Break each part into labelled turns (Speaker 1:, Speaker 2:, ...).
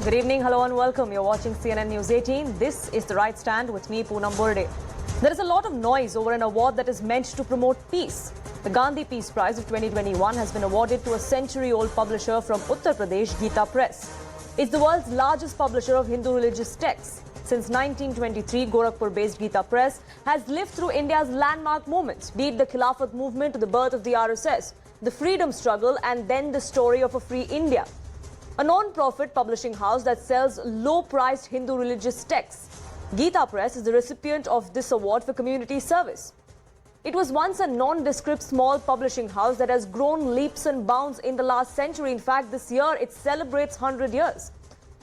Speaker 1: Good evening, hello and welcome. You're watching CNN News 18. This is The Right Stand with me, Poonam Burde. There is a lot of noise over an award that is meant to promote peace. The Gandhi Peace Prize of 2021 has been awarded to a century-old publisher from Uttar Pradesh, Gita Press. It's the world's largest publisher of Hindu religious texts. Since 1923, Gorakhpur-based Gita Press has lived through India's landmark moments, be it the Khilafat movement to the birth of the RSS, the freedom struggle, and then the story of a free India. A non-profit publishing house that sells low-priced Hindu religious texts, Gita Press is the recipient of this award for community service. It was once a nondescript small publishing house that has grown leaps and bounds in the last century. In fact, this year it celebrates 100 years.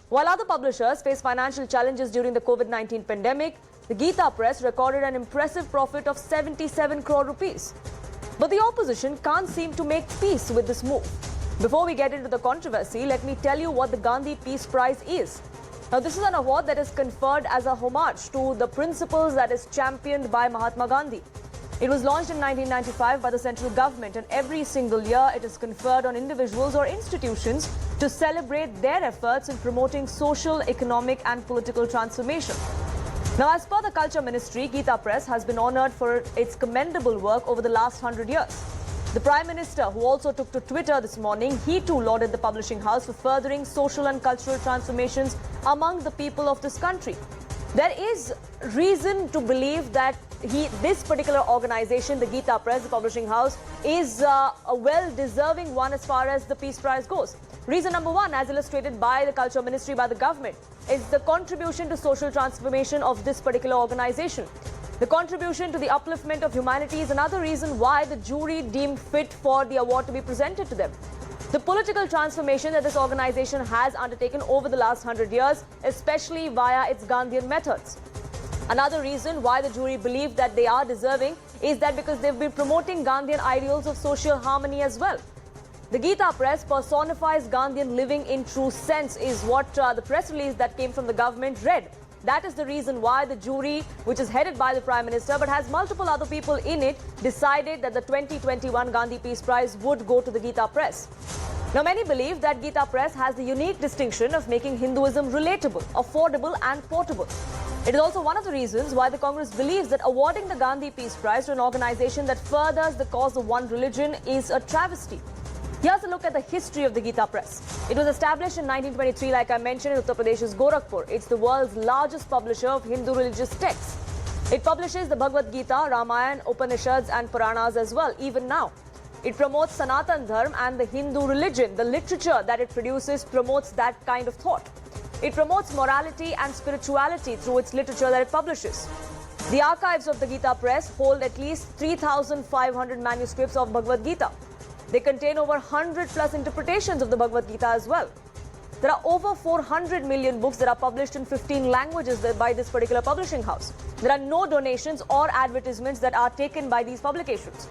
Speaker 1: While other publishers face financial challenges during the COVID-19 pandemic, the Gita Press recorded an impressive profit of 77 crore rupees. But the opposition can't seem to make peace with this move. Before we get into the controversy, let me tell you what the Gandhi Peace Prize is. Now, this is an award that is conferred as a homage to the principles that is championed by Mahatma Gandhi. It was launched in 1995 by the central government, and every single year it is conferred on individuals or institutions to celebrate their efforts in promoting social, economic and political transformation. Now, as per the Culture Ministry, Gita Press has been honoured for its commendable work over the last 100 years. The Prime Minister, who also took to Twitter this morning, he too lauded the publishing house for furthering social and cultural transformations among the people of this country. There is reason to believe that this particular organization, the Gita Press, the publishing house, is a well-deserving one as far as the Peace Prize goes. Reason number one, as illustrated by the Culture Ministry, by the government, is the contribution to social transformation of this particular organization. The contribution to the upliftment of humanity is another reason why the jury deemed fit for the award to be presented to them. The political transformation that this organization has undertaken over the last 100 years, especially via its Gandhian methods. Another reason why the jury believed that they are deserving is that because they've been promoting Gandhian ideals of social harmony as well. The Gita Press personifies Gandhian living in true sense is what the press release that came from the government read. That is the reason why the jury, which is headed by the Prime Minister but has multiple other people in it, decided that the 2021 Gandhi Peace Prize would go to the Gita Press. Now, many believe that Gita Press has the unique distinction of making Hinduism relatable, affordable and portable. It is also one of the reasons why the Congress believes that awarding the Gandhi Peace Prize to an organization that furthers the cause of one religion is a travesty. Here's a look at the history of the Gita Press. It was established in 1923, like I mentioned, in Uttar Pradesh's Gorakhpur. It's the world's largest publisher of Hindu religious texts. It publishes the Bhagavad Gita, Ramayana, Upanishads and Puranas as well, even now. It promotes Sanatan Dharma and the Hindu religion. The literature that it produces promotes that kind of thought. It promotes morality and spirituality through its literature that it publishes. The archives of the Gita Press hold at least 3,500 manuscripts of Bhagavad Gita. They contain over 100 plus interpretations of the Bhagavad Gita as well. There are over 400 million books that are published in 15 languages by this particular publishing house. There are no donations or advertisements that are taken by these publications.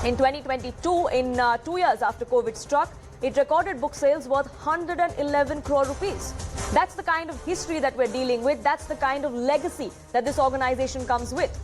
Speaker 1: In 2022, in 2 years after COVID struck, it recorded book sales worth 111 crore rupees. That's the kind of history that we're dealing with. That's the kind of legacy that this organization comes with.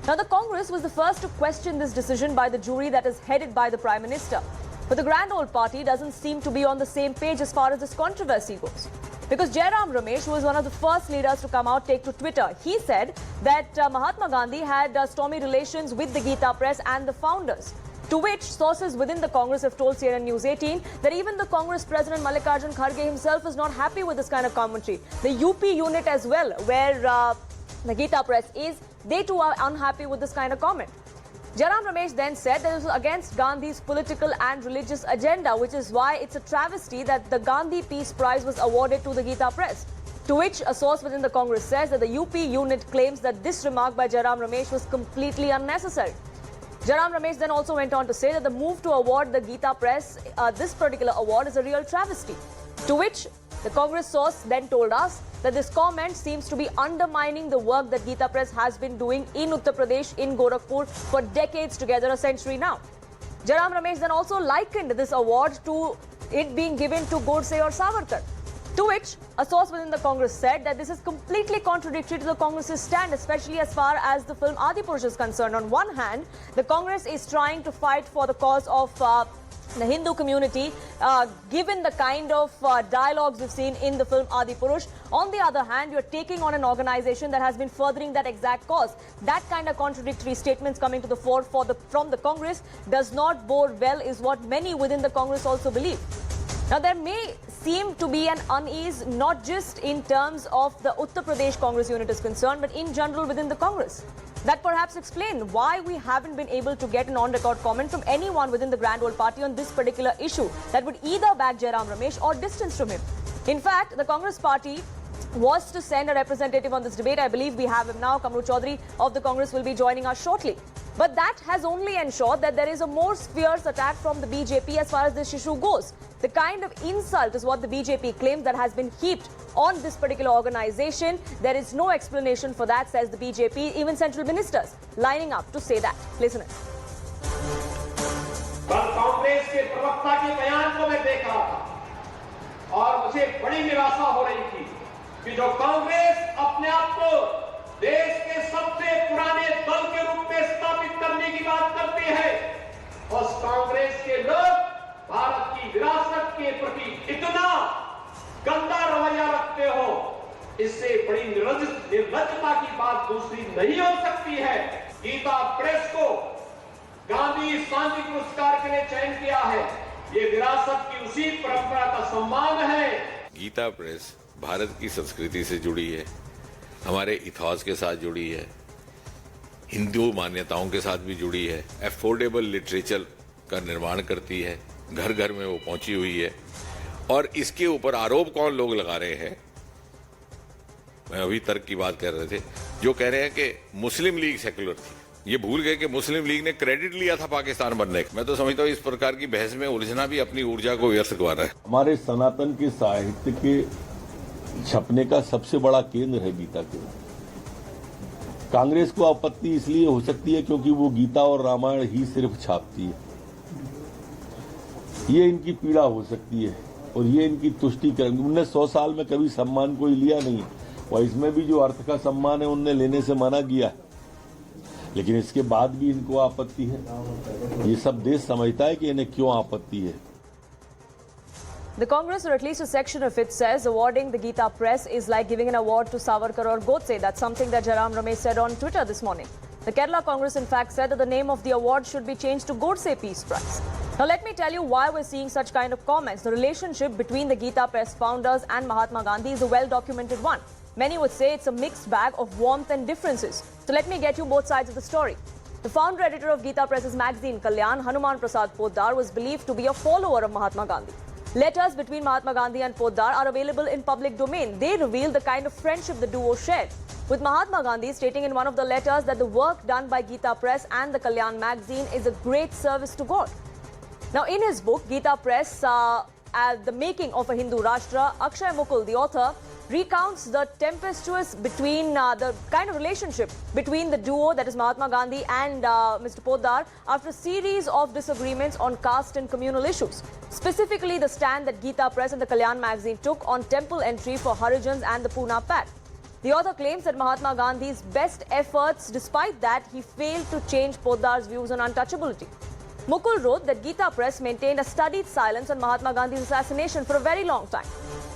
Speaker 1: Now, the Congress was the first to question this decision by the jury that is headed by the Prime Minister. But the grand old party doesn't seem to be on the same page as far as this controversy goes. Because Jairam Ramesh, who was one of the first leaders to come out, take to Twitter, he said that Mahatma Gandhi had stormy relations with the Gita Press and the founders. To which sources within the Congress have told CNN News 18 that even the Congress President Mallikarjun Kharge himself is not happy with this kind of commentary. The UP unit as well, where the Gita Press is, they too are unhappy with this kind of comment. Jairam Ramesh then said that it was against Gandhi's political and religious agenda, which is why it's a travesty that the Gandhi Peace Prize was awarded to the Gita Press. To which a source within the Congress says that the UP unit claims that this remark by Jairam Ramesh was completely unnecessary. Jairam Ramesh then also went on to say that the move to award the Gita Press this particular award is a real travesty. To which the Congress source then told us that this comment seems to be undermining the work that Gita Press has been doing in Uttar Pradesh, in Gorakhpur, for decades together, a century now. Jairam Ramesh then also likened this award to it being given to Godse or Savarkar. To which a source within the Congress said that this is completely contradictory to the Congress's stand, especially as far as the film Adipurush is concerned. On one hand, the Congress is trying to fight for the cause of the Hindu community, given the kind of dialogues we've seen in the film Adipurush. On the other hand, you're taking on an organization that has been furthering that exact cause. That kind of contradictory statements coming to the fore from the Congress does not bode well, is what many within the Congress also believe. Now, there may seem to be an unease, not just in terms of the Uttar Pradesh Congress unit is concerned, but in general within the Congress. That perhaps explain why we haven't been able to get an on-record comment from anyone within the Grand Old Party on this particular issue that would either back Jairam Ramesh or distance from him. In fact, the Congress Party was to send a representative on this debate. I believe we have him now. Kamru Chaudhary of the Congress will be joining us shortly. But that has only ensured that there is a more fierce attack from the BJP as far as this issue goes. The kind of insult is what the BJP claims that has been heaped on this particular organization. There is no explanation for that, says the BJP, even central ministers lining up to say that. Listen.
Speaker 2: Congress के प्रवक्ता के बयान को मैं देख रहा था और मुझे बड़ी निराशा हो रही थी कि जो कांग्रेस अपने आप को देश के सबसे पुराने दल के रूप में स्थापित करने की बात करती है, उस कांग्रेस के लोग भारत की विरासत के प्रति इतना गंदा रवैया रखते हो, इससे बड़ी निर्लज्जता की बात दूसरी नहीं हो सकती है। गीता प्रेस को गांधी शांति पुरस्कार के लिए चयन किया है, ये विरासत की उसी परंपरा का सम्मान है।
Speaker 3: गीता प्रेस भारत की संस्कृति से जुड़ी है, हमारे इतिहास के साथ जुड़ी है, हिंदू मान्यताओं के साथ भी जुड़ी है, अफोर्डेबल लिटरेचर का निर्माण करती है, घर घर में वो पहुंची हुई है। और इसके ऊपर आरोप कौन लोग लगा रहे हैं, मैं अभी तर्क की बात कर रहे थे, जो कह रहे हैं कि मुस्लिम लीग सेक्युलर थी, ये भूल गए कि मुस्लिम लीग ने क्रेडिट लिया था पाकिस्तान बनने का। मैं तो समझता हूँ इस प्रकार की बहस में उलझना भी अपनी ऊर्जा को व्यर्थ गवा रहा है।
Speaker 4: हमारे सनातन के साहित्य के छपने का सबसे बड़ा केंद्र है गीता के। कांग्रेस को आपत्ति इसलिए हो सकती है क्योंकि वो गीता और रामायण ही सिर्फ छापती है। ये इनकी पीड़ा हो सकती है और ये इनकी तुष्टिकरण। उनने 100 साल में कभी सम्मान कोई लिया नहीं और इसमें भी जो अर्थ का सम्मान है उनने लेने से मना किया है, लेकिन इसके बाद भी इनको आपत्ति है। ये सब देश समझता है कि इन्हें क्यों आपत्ति है।
Speaker 1: The Congress, or at least a section of it, says awarding the Gita Press is like giving an award to Savarkar or Godse. That's something that Jairam Ramesh said on Twitter this morning. The Kerala Congress, in fact, said that the name of the award should be changed to Godse Peace Prize. Now, let me tell you why we're seeing such kind of comments. The relationship between the Gita Press founders and Mahatma Gandhi is a well-documented one. Many would say it's a mixed bag of warmth and differences. So let me get you both sides of the story. The founder editor of Gita Press's magazine, Kalyan, Hanuman Prasad Poddar, was believed to be a follower of Mahatma Gandhi. Letters between Mahatma Gandhi and Poddar are available in public domain. They reveal the kind of friendship the duo shared, with Mahatma Gandhi stating in one of the letters that the work done by Gita Press and the Kalyan magazine is a great service to God. Now, in his book, Gita Press, The Making of a Hindu Rashtra, Akshay Mukul, the author, recounts the tempestuous the kind of relationship between the duo, that is Mahatma Gandhi and Mr. Poddar, after a series of disagreements on caste and communal issues. Specifically, the stand that Gita Press and the Kalyan magazine took on temple entry for Harijans and the Pune Pact. The author claims that Mahatma Gandhi's best efforts, despite that, he failed to change Poddar's views on untouchability. Mukul wrote that Gita Press maintained a studied silence on Mahatma Gandhi's assassination for a very long time.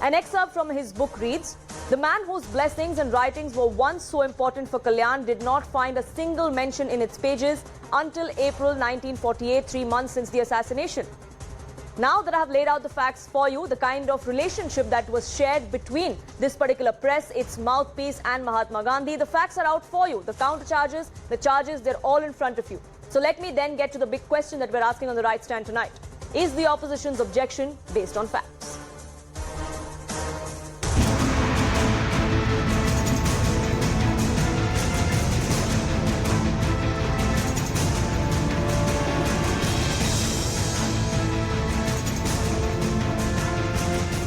Speaker 1: An excerpt from his book reads, "The man whose blessings and writings were once so important for Kalyan did not find a single mention in its pages until April 1948, 3 months since the assassination." Now that I have laid out the facts for you, the kind of relationship that was shared between this particular press, its mouthpiece, and Mahatma Gandhi, the facts are out for you. The counter charges, the charges, they're all in front of you. So let me then get to the big question that we're asking on the right stand tonight. Is the opposition's objection based on facts?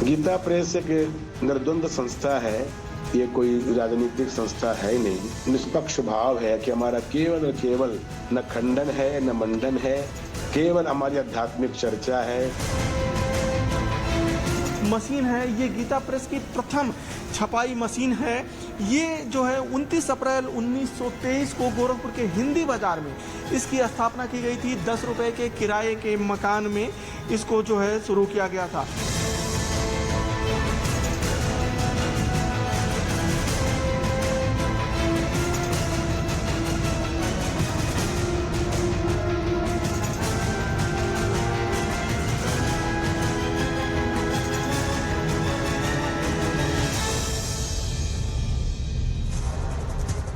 Speaker 5: Gita Press एक निर्द्वंद संस्था है, ये कोई राजनीतिक संस्था है ही नहीं। निष्पक्ष भाव है कि हमारा केवल और केवल न खंडन है न मंडन है, केवल हमारी आध्यात्मिक चर्चा है।
Speaker 6: मशीन है, ये गीता प्रेस की प्रथम छपाई मशीन है। ये जो है 29 अप्रैल 1923 को गोरखपुर के हिंदी बाजार में इसकी स्थापना की गई थी। 10 रुपए के किराए के मकान में इसको जो है शुरू किया गया था।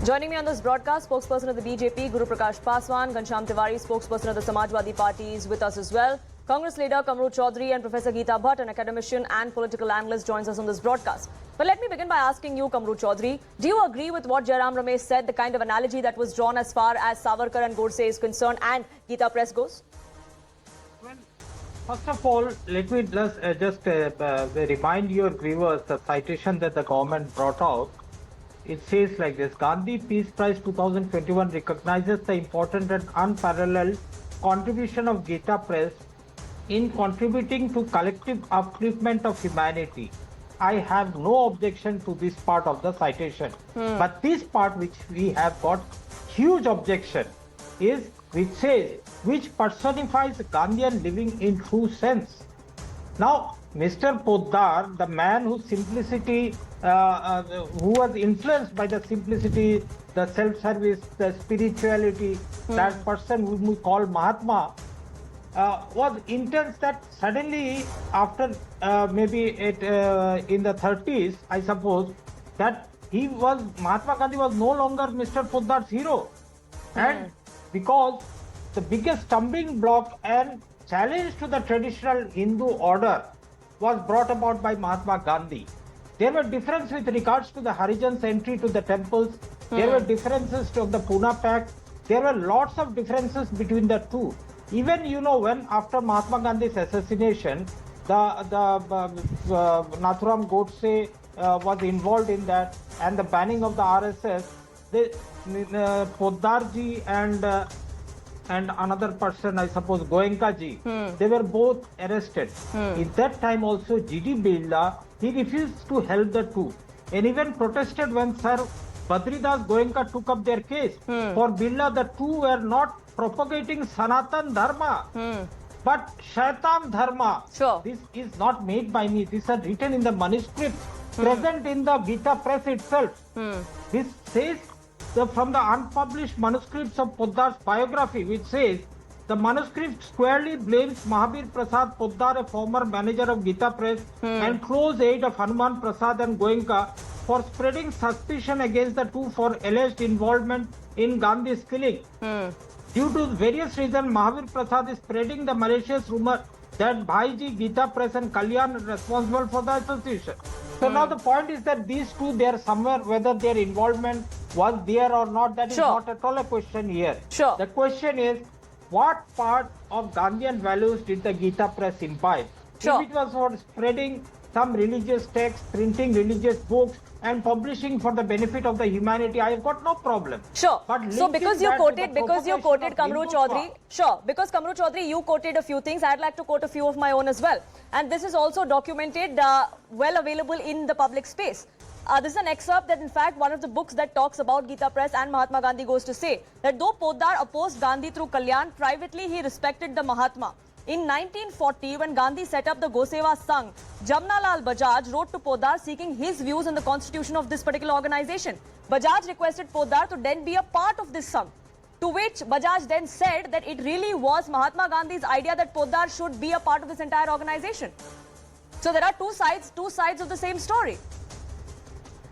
Speaker 1: Joining me on this broadcast, spokesperson of the BJP, Guru Prakash Paswan, Ghanshyam Tiwari, spokesperson of the Samajwadi Party, is with us as well. Congress leader Kamru Chaudhary and Professor Gita Bhatt, an academician and political analyst, joins us on this broadcast. But let me begin by asking you, Kamru Chaudhary, do you agree with what Jairam Ramesh said, the kind of analogy that was drawn as far as Savarkar and Godse is concerned and Gita Press goes?
Speaker 7: Well, first of all, let me just remind your viewers the citation that the government brought out. It says like this: Gandhi Peace Prize 2021 recognizes the important and unparalleled contribution of Gita Press in contributing to collective upliftment of humanity. I have no objection to this part of the citation. But this part which we have got huge objection is which personifies Gandhian living in true sense. Now, Mr. Poddar, the man whose simplicity, who was influenced by the simplicity, the self-service, the spirituality, that person whom we call Mahatma, was intense that suddenly after maybe in the 30s, I suppose, that Mahatma Gandhi was no longer Mr. Poddar's hero. And because the biggest stumbling block and challenge to the traditional Hindu order was brought about by Mahatma Gandhi. There were differences with regards to the Harijans' entry to the temples. There were differences to the Pune Pact. There were lots of differences between the two. Even, you know, when after Mahatma Gandhi's assassination, Nathuram Godse was involved in that, and the banning of the RSS, Poddarji and another person, I suppose, Goenka ji, they were both arrested. In that time also, G.D. Birla, he refused to help the two, and even protested when Sir Badridas Goenka took up their case. For Birla, the two were not propagating Sanatan Dharma, but Shaitan Dharma.
Speaker 1: Sure.
Speaker 7: This is not made by me. These are written in the manuscript present in the Gita Press itself. This says from the unpublished manuscripts of Poddar's biography, which says the manuscript squarely blames Mahabir Prasad Poddar, a former manager of Gita Press and close aide of Hanuman Prasad and Goenka, for spreading suspicion against the two for alleged involvement in Gandhi's killing. Due to various reasons, Mahavir Prasad is spreading the malicious rumor that Bhaiji, Gita Press and Kalyan are responsible for the association. So now the point is that these two, they are somewhere, whether their involvement was there or not, that is not at all a question here. The question is, what part of Gandhian values did the Gita Press imbibe? If it was for spreading some religious texts, printing religious books and publishing for the benefit of the humanity, I have got no problem. But
Speaker 1: so because you quoted Kamru Chaudhary, because Kamru Chaudhary, you quoted a few things, I'd like to quote a few of my own as well. And this is also documented, well available in the public space. This is an excerpt that, in fact, one of the books that talks about Gita Press and Mahatma Gandhi goes to say that though Poddar opposed Gandhi through Kalyan, privately he respected the Mahatma. In 1940, when Gandhi set up the Goseva Sangh, Jamnalal Bajaj wrote to Poddar seeking his views on the constitution of this particular organization. Bajaj requested Poddar to then be a part of this Sangh, to which Bajaj then said that it really was Mahatma Gandhi's idea that Poddar should be a part of this entire organization. So there are two sides of the same story.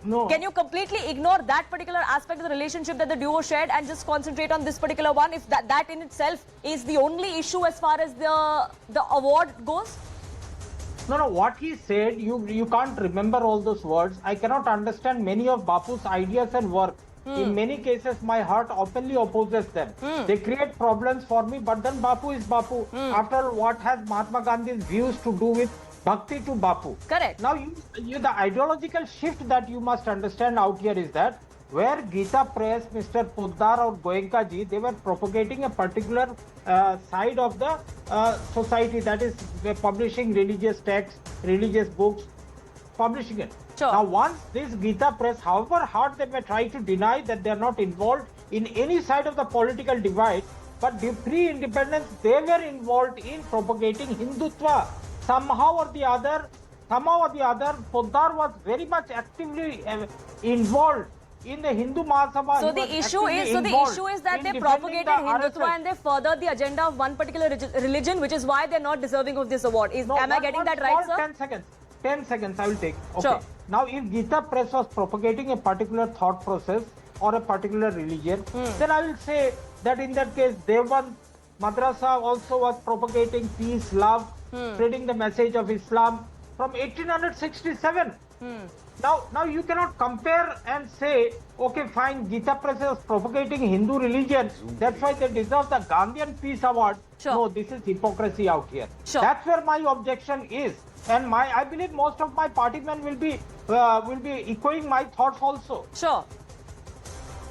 Speaker 7: No.
Speaker 1: Can you completely ignore that particular aspect of the relationship that the duo shared and just concentrate on this particular one, if that in itself is the only issue as far as the award goes?
Speaker 7: No, what he said, you can't remember all those words. I cannot understand many of Bapu's ideas and work. In many cases, my heart openly opposes them. They create problems for me, but then Bapu is Bapu. After all, what has Mahatma Gandhi's views to do with Bhakti to Bapu?
Speaker 1: Correct.
Speaker 7: Now, the ideological shift that you must understand out here is that where Gita Press, Mr. Poddar or Goenka ji, they were propagating a particular side of the society, that is publishing religious texts, religious books, publishing it.
Speaker 1: Sure.
Speaker 7: Now, once this Gita Press, however hard they may try to deny that they are not involved in any side of the political divide, but pre-independence they were involved in propagating Hindutva. Somehow or the other, Poddar was very much actively involved in the Hindu Mahasabha.
Speaker 1: So the issue is that they propagated Hindutva and they furthered the agenda of one particular religion, which is why they're not deserving of this award. Am I getting that right, sir?
Speaker 7: 10 seconds, I will take. Okay.
Speaker 1: Sure.
Speaker 7: Now, if Gita Press was propagating a particular thought process or a particular religion, then I will say that in that case, Deoband Madrasa also was propagating peace, love, spreading the message of Islam from 1867. Now you cannot compare and say, okay, fine, Gita Press is propagating Hindu religion, that's why they deserve the Gandhian Peace Award.
Speaker 1: Sure.
Speaker 7: No, this is hypocrisy out here.
Speaker 1: Sure.
Speaker 7: That's where my objection is. And I believe most of my partymen will be echoing my thoughts also.
Speaker 1: Sure.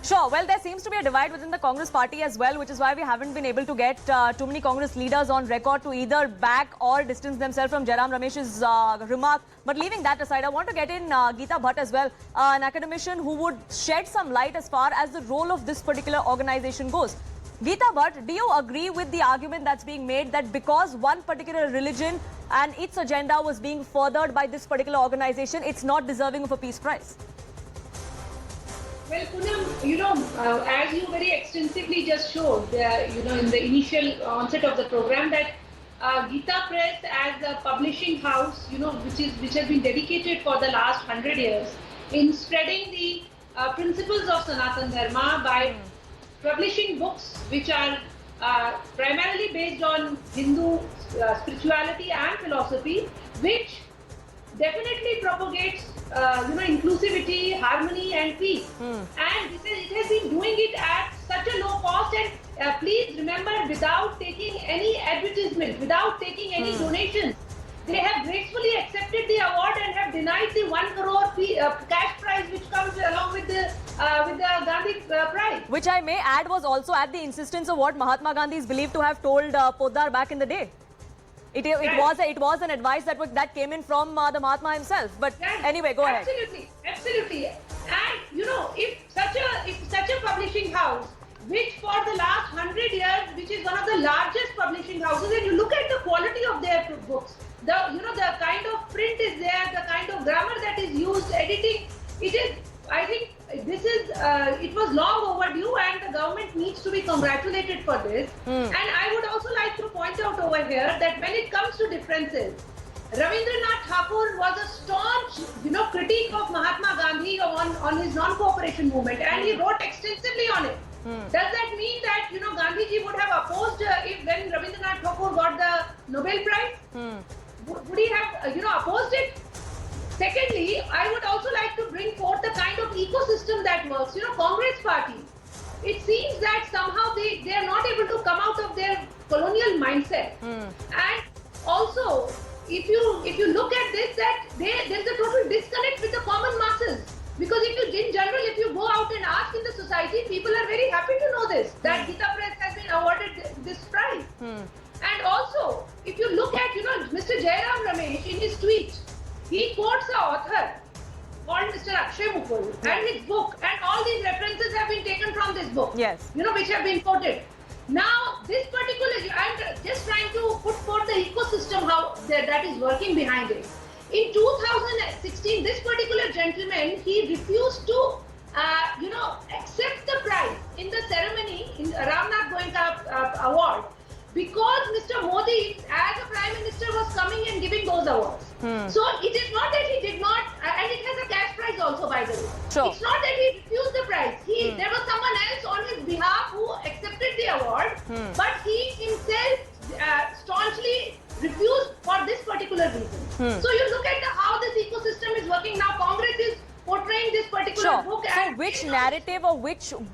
Speaker 1: Sure. Well, there seems to be a divide within the Congress party as well, which is why we haven't been able to get too many Congress leaders on record to either back or distance themselves from Jairam Ramesh's remark. But leaving that aside, I want to get in Geeta Bhatt as well, an academician who would shed some light as far as the role of this particular organization goes. Geeta Bhatt, do you agree with the argument that's being made that because one particular religion and its agenda was being furthered by this particular organization, it's not deserving of a peace prize?
Speaker 8: Well, Poonam, as you very extensively just showed, in the initial onset of the program, that Gita Press as a publishing house, which has been dedicated for the last 100 years in spreading the principles of Sanatan Dharma by publishing books which are primarily based on Hindu spirituality and philosophy, which definitely propagates inclusivity, harmony and peace. And it has been doing it at such a low cost, and please remember, without taking any advertisement, without taking any donations. They have gracefully accepted the award and have denied the 1 crore cash prize which comes along with the Gandhi Prize.
Speaker 1: Which I may add was also at the insistence of what Mahatma Gandhi is believed to have told Poddar back in the day. It was an advice that came in from the Mahatma himself. But anyway, go ahead.
Speaker 8: Absolutely. And if such a publishing house, which for the last 100 years, which is one of the largest publishing houses, and you look at the quality of their books, the kind of print is there, the kind of grammar that is used, editing, I think it was long overdue, and the government needs to be congratulated for this. And I would also like to point out over here that when it comes to differences, Ravindranath Tagore was a staunch, critique of Mahatma Gandhi on his non-cooperation movement, and he wrote extensively on it. Does that mean that, Gandhiji would have opposed when Ravindranath Tagore got the Nobel Prize? Would he have, opposed it? Secondly, I would also like to bring forth the kind of ecosystem that works. Congress party, it seems that somehow they are not able to come out of their colonial mindset. And also, if you look at this, that there is a total disconnect with the common masses. Because in general, if you go out and ask in the society, people are very happy to know this, that Gita Press has been awarded this prize. And also, if you look at, Mr. Jairam Ramesh in his tweet, he quotes an author called Mr. Akshay Mukul and his book, and all these references have been taken from this book.
Speaker 1: Yes.
Speaker 8: Which have been quoted. Now, this particular, I'm just trying to put forth the ecosystem how that is working behind it. In 2016, this particular gentleman, he refused to, accept the prize in the ceremony, in Ramnath Goenka award, because Mr. Modi, as a Prime Minister, was coming and giving those awards. So it is not that he did not, and it has a cash prize also, by the way.
Speaker 1: Sure.
Speaker 8: It's not that he refused the prize. There was someone else on his behalf who accepted the award, but he himself staunchly refused for this particular reason. So you look at how this ecosystem is working now. Congress is portraying this particular book.
Speaker 1: So which narrative or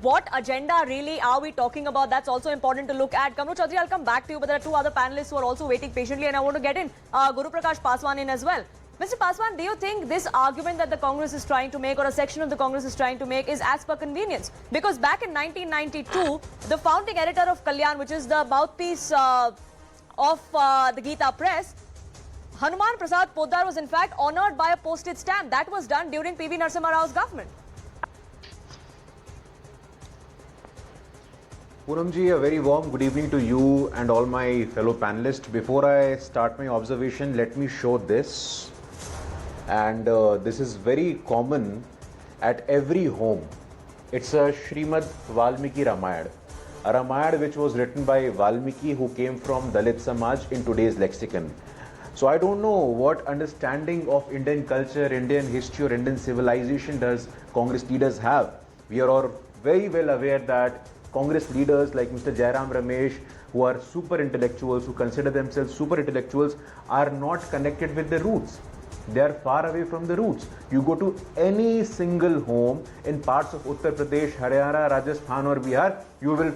Speaker 1: what agenda really are we talking about? That's also important to look at. Kamru Chaudhary, I'll come back to you, but there are two other panelists who are also waiting patiently, and I want to get in Guru Prakash Paswan in as well. Mr. Paswan, do you think this argument that the Congress is trying to make, or a section of the Congress is trying to make, is as per convenience? Because back in 1992, the founding editor of Kalyan, which is the mouthpiece of the Gita Press, Hanuman Prasad Poddar was in fact honoured by a postage stamp. That was done during PV Narasimha Rao's government.
Speaker 9: Poonamji, a very warm good evening to you and all my fellow panelists. Before I start my observation, let me show this. And this is very common at every home. It's a Srimad Valmiki Ramayana. A Ramayana which was written by Valmiki, who came from Dalit Samaj in today's lexicon. So I don't know what understanding of Indian culture, Indian history or Indian civilization does Congress leaders have. We are all very well aware that Congress leaders like Mr. Jairam Ramesh, who are super intellectuals, who consider themselves super intellectuals, are not connected with the roots. They are far away from the roots. You go to any single home in parts of Uttar Pradesh, Haryana, Rajasthan or Bihar, you will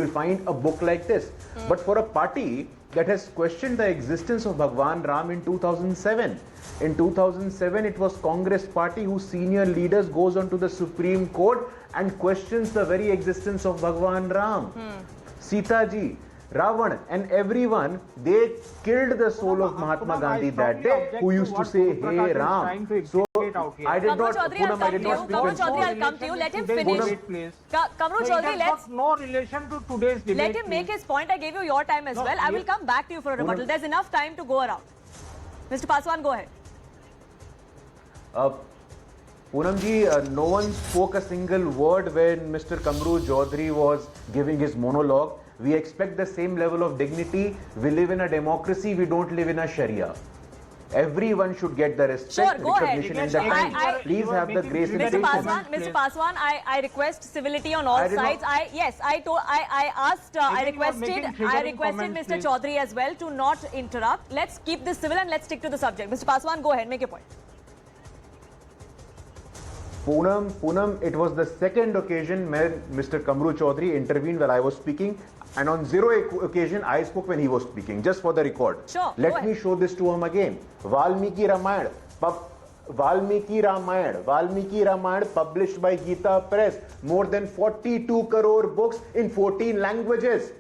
Speaker 9: find a book like this. But for a party that has questioned the existence of Bhagwan Ram in 2007, in 2007 it was Congress party whose senior leaders goes on to the Supreme Court and questions the very existence of Bhagwan Ram. Sita ji, Ravan and everyone, they killed the soul of Mahatma Gandhi that day, who used to say, "Hey Ram." So I did not speak
Speaker 1: Kamru Chaudhary, I'll come to you. Let him finish. Kamru Chaudhary, let's
Speaker 7: no relation to today's debate.
Speaker 1: let him make his point. I gave you your time as well. I will come back to you for a rebuttal. There's enough time to go around. Mr. Paswan, go ahead.
Speaker 9: Poonamji, no one spoke a single word when Mr. Kamru Chaudhary was giving his monologue. We expect the same level of dignity. We live in a democracy. We don't live in a Sharia. Everyone should get the respect, recognition and the time. Please have the grace and patience.
Speaker 1: Mr. Paswan, I request civility on all sides. I requested Mr. Chaudhary as well to not interrupt. Let's keep this civil and let's stick to the subject. Mr. Paswan, go ahead, make your point.
Speaker 9: Poonam, it was the second occasion when Mr. Kamru Chaudhary intervened while I was speaking, and on zero occasion I spoke when he was speaking, just for the record.
Speaker 1: Sure,
Speaker 9: Let me show this to him again. Valmiki Ramayana published by Gita Press, more than 42 crore books in 14 languages.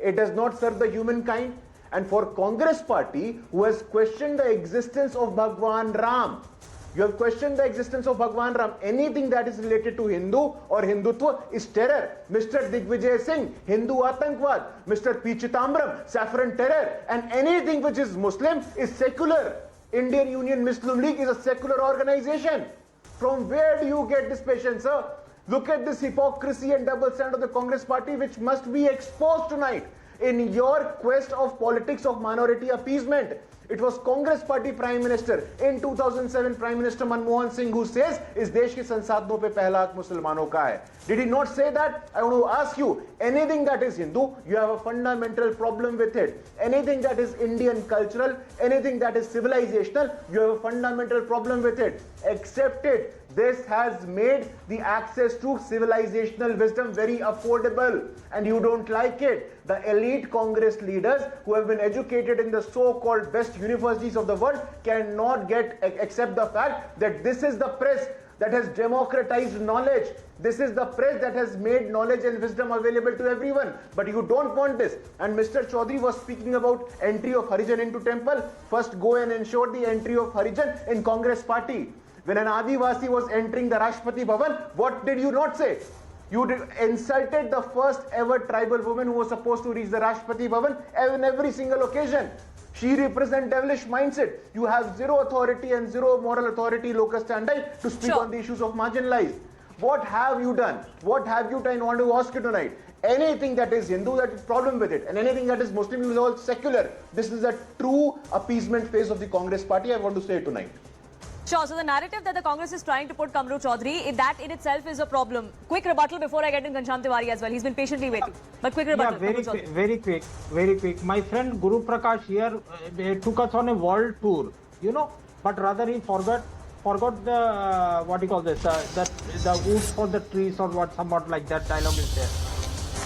Speaker 9: It does not serve the humankind. And for Congress party, who has questioned the existence of Bhagwan Ram, you have questioned the existence of Bhagwan Ram. Anything that is related to Hindu or Hindutva is terror. Mr. Digvijay Singh, Hindu Atankvad. Mr. P. Chitambram, saffron terror. And anything which is Muslim is secular. Indian Union Muslim League is a secular organization. From where do you get this patience, sir? Look at this hypocrisy and double standard of the Congress party, which must be exposed tonight in your quest of politics of minority appeasement. It was Congress party Prime Minister in 2007, Prime Minister Manmohan Singh, who says, "Is desh ki sansadnon pe pehla hak Muslimanon ka hai." Did he not say that? I want to ask you, anything that is Hindu, you have a fundamental problem with it. Anything that is Indian cultural, anything that is civilizational, you have a fundamental problem with it. Accept it. This has made the access to civilizational wisdom very affordable, and you don't like it. The elite Congress leaders who have been educated in the so-called best universities of the world cannot accept the fact that this is the press that has democratized knowledge. This is the press that has made knowledge and wisdom available to everyone. But you don't want this. And Mr. Chaudhary was speaking about entry of Harijan into temple. First go and ensure the entry of Harijan in Congress party. When an Adivasi was entering the Rashtrapati Bhavan, what did you not say? You insulted the first ever tribal woman who was supposed to reach the Rashtrapati Bhavan in every single occasion. She represents devilish mindset. You have zero authority and zero moral authority, locus standi, to speak on the issues of marginalized. What have you done? What have you done? I want to ask you tonight. Anything that is Hindu, that is problem with it. And anything that is Muslim is all secular. This is a true appeasement phase of the Congress party. I want to say it tonight.
Speaker 1: Sure. So the narrative that the Congress is trying to put Kamru Chaudhary, that in itself is a problem. Quick rebuttal before I get in Ghanshyam Tiwari as well. He's been patiently waiting. But quick rebuttal.
Speaker 7: Yeah, very quick. My friend Guru Prakash here took us on a world tour, but rather he forgot the what do you call this? The woods for the trees or somewhat like that dialogue is there.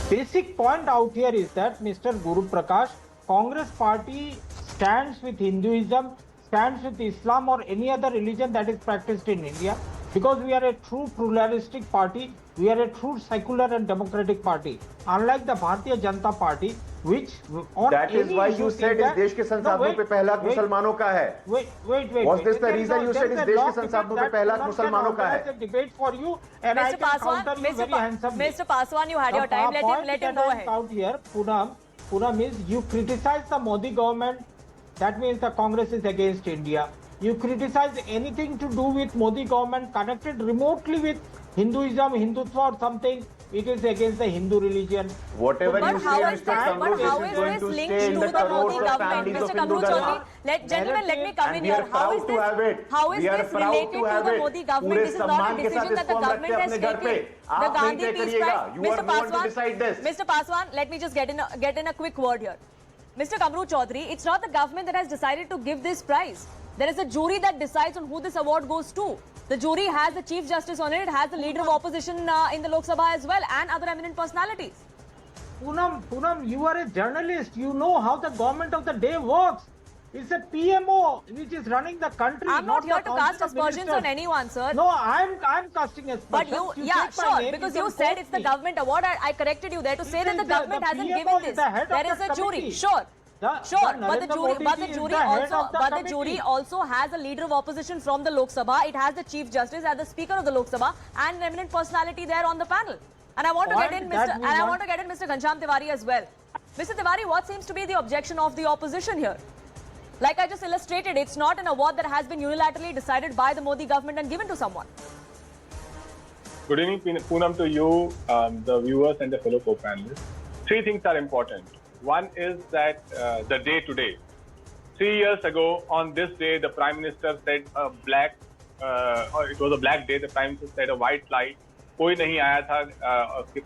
Speaker 7: Basic point out here is that Mr. Guru Prakash, Congress party stands with Hinduism, stands with Islam or any other religion that is practiced in India. because we are a true pluralistic party, we are a true secular and democratic party, unlike the Bharatiya Janata Party, which on
Speaker 9: That is why you said इस देश के संसाधनों पे पहला हक मुसलमानों का है.
Speaker 7: Wait.
Speaker 9: Was this the reason you said इस देश के संसाधनों पे पहला हक मुसलमानों का है?
Speaker 7: Debate for you, and I
Speaker 1: Mr.
Speaker 7: can
Speaker 1: Paswan,
Speaker 7: counter you very handsomely.
Speaker 1: Mr. Paswan, you had your time. Let him go ahead.
Speaker 7: Out here, Poonam is you criticize the Modi government. That means the Congress is against India. You criticize anything to do with Modi government connected remotely with Hinduism, Hindutva or something, it is against the Hindu religion.
Speaker 9: Whatever
Speaker 1: But
Speaker 9: you
Speaker 1: how
Speaker 9: say,
Speaker 1: is
Speaker 9: Mr.
Speaker 1: this,
Speaker 9: Kamru,
Speaker 1: but how
Speaker 9: this
Speaker 1: is
Speaker 9: is going
Speaker 1: this
Speaker 9: to
Speaker 1: linked
Speaker 9: stay in
Speaker 1: to
Speaker 9: the
Speaker 1: the
Speaker 9: crores
Speaker 1: Modi
Speaker 9: of
Speaker 1: government?
Speaker 9: families
Speaker 1: Mr.
Speaker 9: of
Speaker 1: Kamru
Speaker 9: Hindu
Speaker 1: Chaudhary,
Speaker 9: Dharma.
Speaker 1: gentlemen, let me come in
Speaker 9: And we are
Speaker 1: here. How
Speaker 9: proud
Speaker 1: is
Speaker 9: to have it.
Speaker 1: this
Speaker 9: We are
Speaker 1: related
Speaker 9: proud
Speaker 1: to
Speaker 9: to have
Speaker 1: the
Speaker 9: it.
Speaker 1: Modi government?
Speaker 9: पूरे
Speaker 1: This is not
Speaker 9: सम्मान
Speaker 1: a
Speaker 9: के साथ
Speaker 1: decision that the
Speaker 9: इसको हम
Speaker 1: government
Speaker 9: रखते हैं
Speaker 1: has
Speaker 9: अपने घर पे.
Speaker 1: taken. The
Speaker 9: आप नहीं
Speaker 1: Gandhi
Speaker 9: तय
Speaker 1: Peace
Speaker 9: करिएगा.
Speaker 1: Prize.
Speaker 9: You are
Speaker 1: Mr.
Speaker 9: the one to
Speaker 1: Paswan,
Speaker 9: decide this.
Speaker 1: Mr. Paswan, let me just get in a quick word here. Mr. Kamru Chaudhary, it's not the government that has decided to give this prize. There is a jury that decides on who this award goes to. The jury has the Chief Justice on it, it has the Leader of Opposition in the Lok Sabha as well, and other eminent personalities.
Speaker 7: Poonam, you are a journalist. You know how the government of the day works. It's a PMO which is running the country.
Speaker 1: I'm not here
Speaker 7: the
Speaker 1: to cast
Speaker 7: Council of
Speaker 1: aspersions on
Speaker 7: Ministers.
Speaker 1: anyone, sir.
Speaker 7: No, I'm casting aspersions.
Speaker 1: But you yeah,
Speaker 7: take my
Speaker 1: sure,
Speaker 7: name,
Speaker 1: because
Speaker 7: you
Speaker 1: you
Speaker 7: can
Speaker 1: said
Speaker 7: quote
Speaker 1: it's the
Speaker 7: me.
Speaker 1: government award. I corrected you there to say that the government hasn't
Speaker 7: PMO
Speaker 1: given
Speaker 7: is
Speaker 1: this.
Speaker 7: the head of
Speaker 1: There is
Speaker 7: the
Speaker 1: a jury,
Speaker 7: committee.
Speaker 1: sure.
Speaker 7: The
Speaker 1: Sure, but the
Speaker 7: Narendra
Speaker 1: jury,
Speaker 7: Modi
Speaker 1: but the
Speaker 7: ji is
Speaker 1: jury
Speaker 7: the head
Speaker 1: also,
Speaker 7: of the
Speaker 1: but the
Speaker 7: committee.
Speaker 1: jury also has a leader of opposition from the Lok Sabha. It has the Chief Justice, as the Speaker of the Lok Sabha, and an eminent personality there on the panel. And I want to get in Mr. Ghanshyam Tiwari as well. Mr. Tiwari, what seems to be the objection of the opposition here? Like I just illustrated, it's not an award that has been unilaterally decided by the Modi government and given to someone.
Speaker 10: Good evening, Poonam, to you, the viewers and the fellow co-panelists. Three things are important. One is that the day today. 3 years ago, on this day, the Prime Minister said it was a black day. The Prime Minister said a white light. कोई नहीं आया था,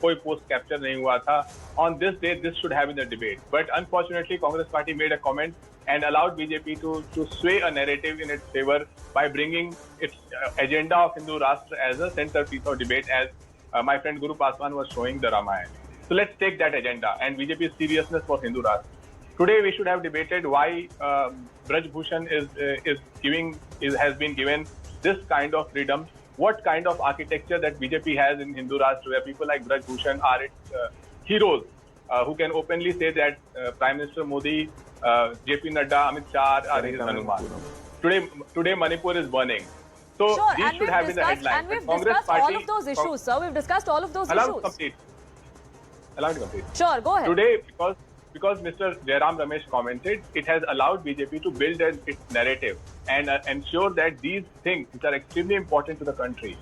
Speaker 10: कोई post capture नहीं हुआ था. On this day, this should have been a debate. But unfortunately, Congress Party made a comment and allowed BJP to sway a narrative in its favor by bringing its agenda of Hindu Rashtra as a centerpiece of debate, as my friend Guru Paswan was showing the Ramayana. So let's take that agenda and BJP's seriousness for Hindu Rashtra. Today we should have debated why Braj Bhushan has been given this kind of freedom. What kind of architecture that BJP has in Hindu Rashtra, where people like Braj Bhushan are its heroes, who can openly say that Prime Minister Modi, JP Nadda, Amit Shah are his Hanuman. Today Manipur is burning. So
Speaker 1: Sure,
Speaker 10: these should have been the headlines.
Speaker 1: And we've discussed all of those issues, sir. We've discussed all of those
Speaker 10: Allow
Speaker 1: issues.
Speaker 10: me to complete.
Speaker 1: Sure, go ahead.
Speaker 10: Today, because Mr. Jairam Ramesh commented, it has allowed BJP to build its narrative and ensure that these things, which are extremely important to the country,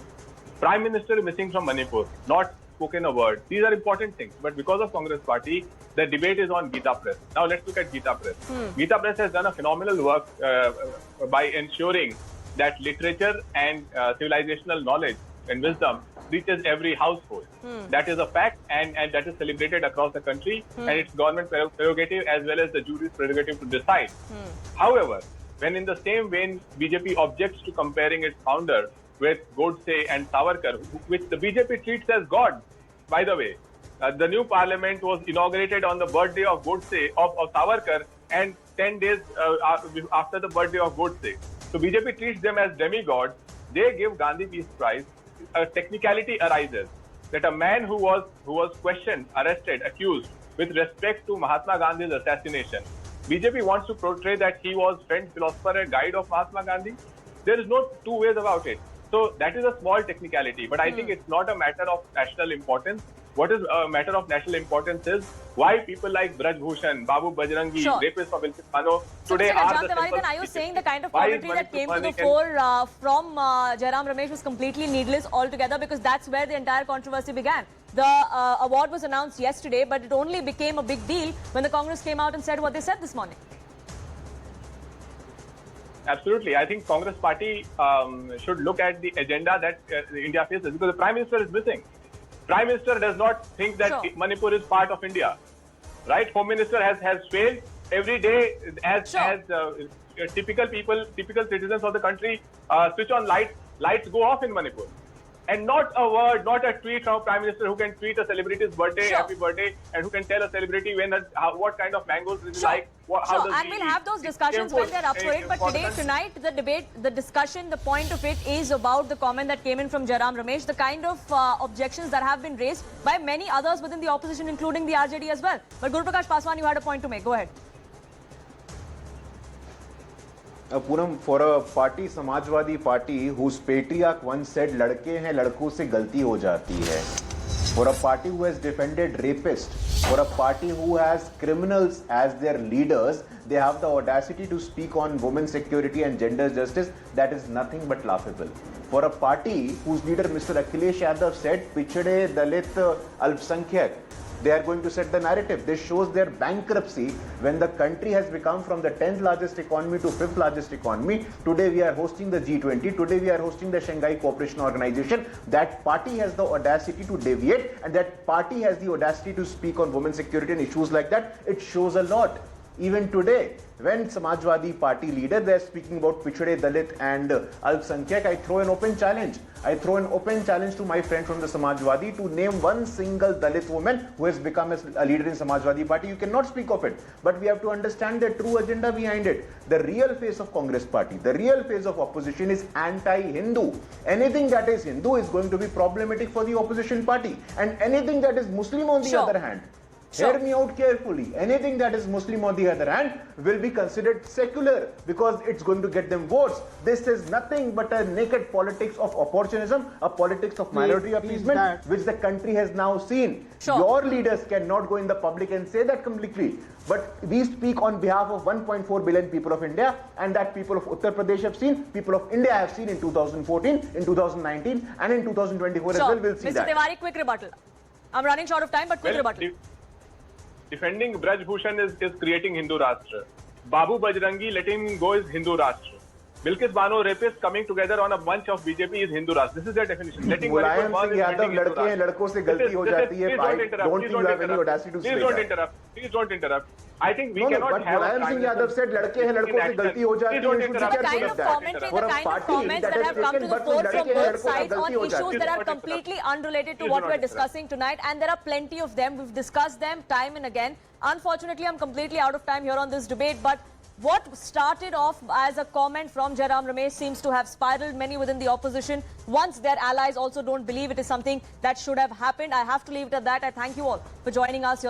Speaker 10: Prime Minister is missing from Manipur, not spoken a word. These are important things. But because of Congress Party, the debate is on Gita Press. Now let's look at Gita Press. Gita Press has done a phenomenal work by ensuring that literature and civilizational knowledge and wisdom reaches every household. That is a fact, and that is celebrated across the country, and it's government prerogative as well as the jury's prerogative to decide. However, when in the same vein BJP objects to comparing its founder with Godse and Savarkar, which the BJP treats as God, by the way, the new parliament was inaugurated on the birthday of Godse, of Savarkar, and 10 days after the birthday of Godse. So BJP treats them as demigods. They give Gandhi Peace Prize. A technicality arises that a man who was questioned, arrested, accused with respect to Mahatma Gandhi's assassination, BJP wants to portray that he was friend, philosopher, and guide of Mahatma Gandhi. There is no two ways about it. So that is a small technicality, but I think it's not a matter of national importance. What is a matter of national importance is why people like Braj Bhushan, Babu Bajrangi, rapists of Ilfit Mano today are the
Speaker 1: Tiwari, then are you saying the kind of commentary that came to the fore from Jairam Ramesh was completely needless altogether, because that's where the entire controversy began? The award was announced yesterday, but it only became a big deal when the Congress came out and said what they said this morning.
Speaker 10: Absolutely. I think Congress Party should look at the agenda that India faces, because the Prime Minister is missing. Prime Minister does not think that Manipur is part of India, right? Home Minister has failed every day as typical people, typical citizens of the country switch on lights go off in Manipur. And not a word, not a tweet from a Prime Minister who can tweet a celebrity's birthday,
Speaker 1: Sure.
Speaker 10: happy birthday, and who can tell a celebrity what kind of mangoes is
Speaker 1: Sure.
Speaker 10: like. How
Speaker 1: Sure,
Speaker 10: does
Speaker 1: and
Speaker 10: he
Speaker 1: we'll
Speaker 10: eat.
Speaker 1: have those discussions when they're up for it. But today, tonight, the debate, the discussion, the point of it is about the comment that came in from Jairam Ramesh, the kind of objections that have been raised by many others within the opposition, including the RJD as well. But Guru Prakash Paswan, you had a point to make. Go ahead.
Speaker 9: Poonam, for a party, Samajwadi Party, whose patriarch once said, "Ladke hain, ladko se galti ho jati hai." For a party who has defended rapists, for a party who has criminals as their leaders, they have the audacity to speak on women's security and gender justice. That is nothing but laughable. For a party whose leader, Mr. Akhilesh Yadav, said, "Pichhade, Dalit, Alpsankyak," they are going to set the narrative. This shows their bankruptcy when the country has become from the 10th largest economy to 5th largest economy. Today we are hosting the G20. Today we are hosting the Shanghai Cooperation Organization. That party has the audacity to deviate, and that party has the audacity to speak on women's security and issues like that. It shows a lot. Even today, when Samajwadi Party leader, they are speaking about Pichhade, Dalit and Alpsankyak, I throw an open challenge. I throw an open challenge to my friend from the Samajwadi to name one single Dalit woman who has become a leader in Samajwadi Party. You cannot speak of it. But we have to understand the true agenda behind it. The real face of Congress Party, the real face of opposition is anti-Hindu. Anything that is Hindu is going to be problematic for the opposition party. And anything that is Muslim on the other hand, hear me out carefully. Anything that is Muslim on the other hand will be considered secular because it's going to get them votes. This is nothing but a naked politics of opportunism, a politics of minority appeasement, which the country has now seen. Your leaders cannot go in the public and say that completely. But we speak on behalf of 1.4 billion people of India, and that people of Uttar Pradesh have seen, people of India have seen in 2014, in 2019, and in 2024 as well. We'll see that.
Speaker 1: Mr. Tiwari, quick rebuttal. I'm running short of time, but quick rebuttal.
Speaker 10: Defending Braj Bhushan is creating Hindu Rashtra. Babu Bajrangi letting him go is Hindu Rashtra. Bilkis Bano rapists coming together on a bunch of BJP is Hindu Rashtra. This is their definition. Letting
Speaker 9: Mulayam Singh Yadav, ladke hain, ladko se galti ho jati hai. Don't you have any audacity to say that?
Speaker 10: Please don't interrupt. I think we cannot have
Speaker 9: Mulayam Singh Yadav said, "Ladke hain, ladko se galti ho jati hai."
Speaker 1: The kind of commentary, the kind of comments that have come to the fore from both sides on issues that are completely unrelated to what we're discussing tonight, and there are plenty of them. We've discussed them time and again. Unfortunately, I'm completely out of time here on this debate, but what started off as a comment from Jairam Ramesh seems to have spiraled many within the opposition. Once their allies also don't believe it is something that should have happened. I have to leave it at that. I thank you all for joining us here.